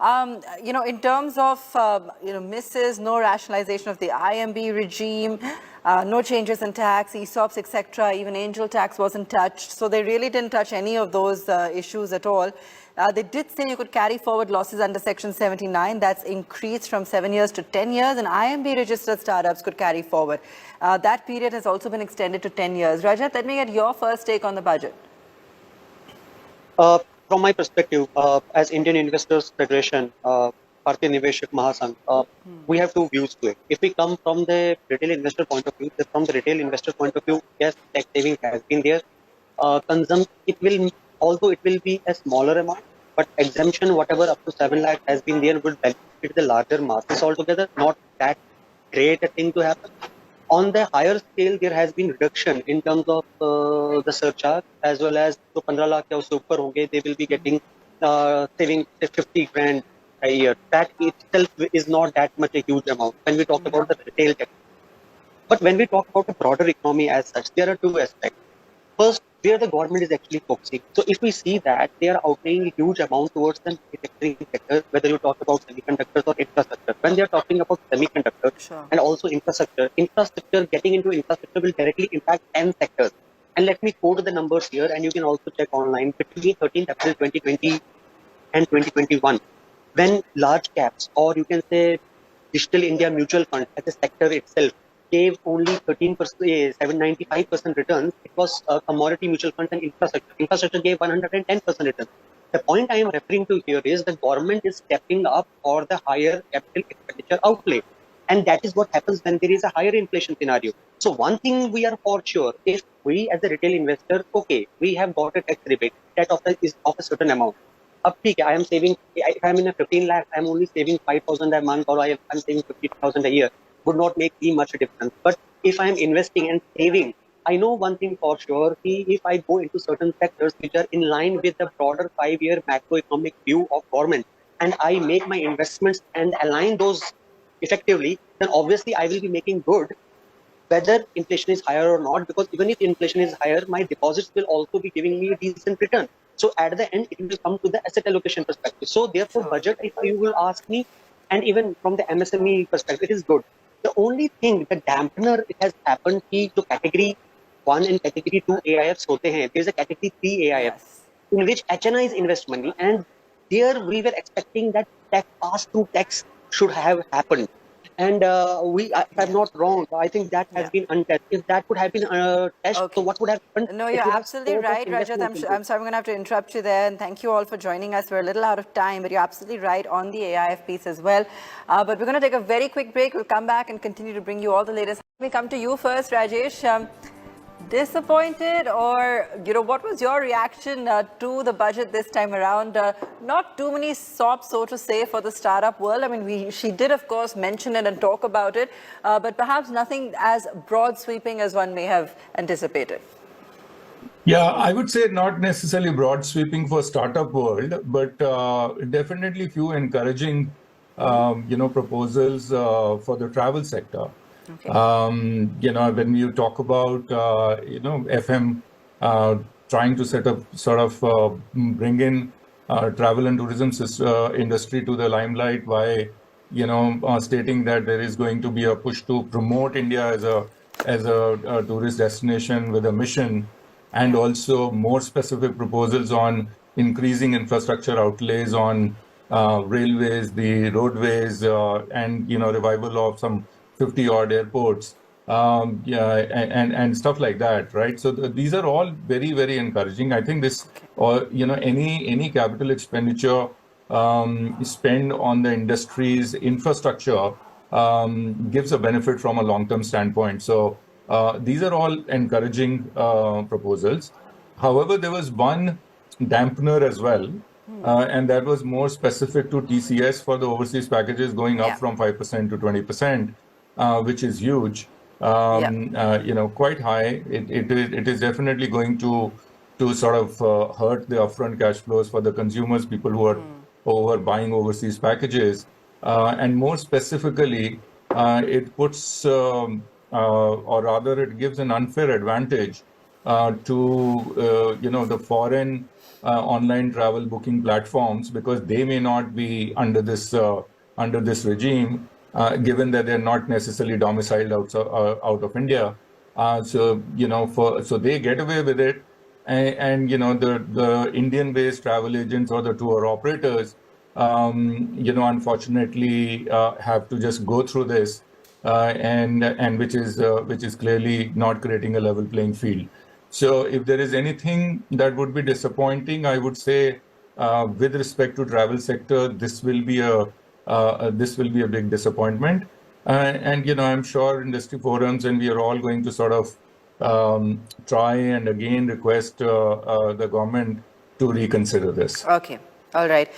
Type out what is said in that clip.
In terms of, misses, no rationalization of the IMB regime, no changes in tax, ESOPs, etc. Even angel tax wasn't touched. So they really didn't touch any of those issues at all. They did say you could carry forward losses under Section 79. That's increased from 7 years to 10 years. And IMB registered startups could carry forward. That period has also been extended to 10 years. Rajat, let me get your first take on the budget. From my perspective, as Indian Investors Federation, Bharatiya Niveshak Mahasangh, we have two views to it. If we come from the retail investor point of view, yes, tax saving has been there. Although it will be a smaller amount, but exemption, whatever up to 7 lakh has been there, would benefit the larger masses altogether. Not that great a thing to happen. On the higher scale, there has been reduction in terms of the surcharge, as well as so 15 lakh ya usse upar honge, they will be getting saving 50 grand a year. That itself is not that much a huge amount when we talk about the retail tax. But when we talk about the broader economy as such, there are two aspects. First, where the government is actually focusing. So if we see that they are outlaying a huge amount towards the manufacturing sector, whether you talk about semiconductors or infrastructure, when they are talking about semiconductors and also infrastructure getting into infrastructure will directly impact 10 sectors. And let me quote the numbers here, and you can also check online. Between 13th April 2020 and 2021, when large caps, or you can say Digital India Mutual Fund as a sector itself, gave only 13%, 795% returns. It was commodity mutual funds and infrastructure. Infrastructure gave 110% returns. The point I am referring to here is the government is stepping up for the higher capital expenditure outlay. And that is what happens when there is a higher inflation scenario. So one thing we are for sure, if we as a retail investor, okay, we have got a tax rebate that is of a certain amount. I am saving, if I am in a 15 lakh, I am only saving 5,000 a month, or I am saving 50,000 a year. Would not make much difference. But if I am investing and saving, I know one thing for sure, if I go into certain sectors which are in line with the broader 5-year macroeconomic view of government, and I make my investments and align those effectively, then obviously I will be making good, whether inflation is higher or not, because even if inflation is higher, my deposits will also be giving me a decent return. So at the end, it will come to the asset allocation perspective. So therefore, budget, if you will ask me, and even from the MSME perspective, it is good. The only thing, the dampener, it has happened ki to category 1 and category 2 AIFs hote hain. There is a category 3 AIF in which HNIs invest money, and there we were expecting that pass-through tax should have happened. And if I'm not wrong, I think that has been untested. If that could have been tested, so what would have happened? No, you're absolutely right, Rajat. I'm sorry, I'm going to have to interrupt you there. And thank you all for joining us. We're a little out of time, but you're absolutely right on the AIF piece as well. But we're going to take a very quick break. We'll come back and continue to bring you all the latest. Let me come to you first, Rajesh. Disappointed, or what was your reaction to the budget this time around? Not too many sops, so to say, for the startup world. I mean, she did of course mention it and talk about it, but perhaps nothing as broad sweeping as one may have anticipated. Yeah, I would say not necessarily broad sweeping for startup world, but definitely few encouraging proposals for the travel sector. Okay. When you talk about, FM trying to set up sort of bring in travel and tourism industry to the limelight by, stating that there is going to be a push to promote India as a tourist destination with a mission, and also more specific proposals on increasing infrastructure outlays on railways, the roadways, and, revival of some 50-odd airports, and stuff like that, right? So these are all very, very encouraging. I think this, any capital expenditure spend on the industry's infrastructure gives a benefit from a long-term standpoint. So these are all encouraging proposals. However, there was one dampener as well, and that was more specific to TCS for the overseas packages going up from 5% to 20%. Which is huge, quite high. It is definitely going to sort of hurt the upfront cash flows for the consumers, people who are buying overseas packages. And more specifically, it puts, or rather it gives an unfair advantage to the foreign online travel booking platforms, because they may not be under this regime, given that they're not necessarily domiciled out of India. So they get away with it, and the Indian-based travel agents or the tour operators, unfortunately, have to just go through this, and which is clearly not creating a level playing field. So if there is anything that would be disappointing, I would say, with respect to travel sector, this will be a big disappointment. And I'm sure industry forums, and we are all going to sort of try and again request the government to reconsider this. Okay. All right.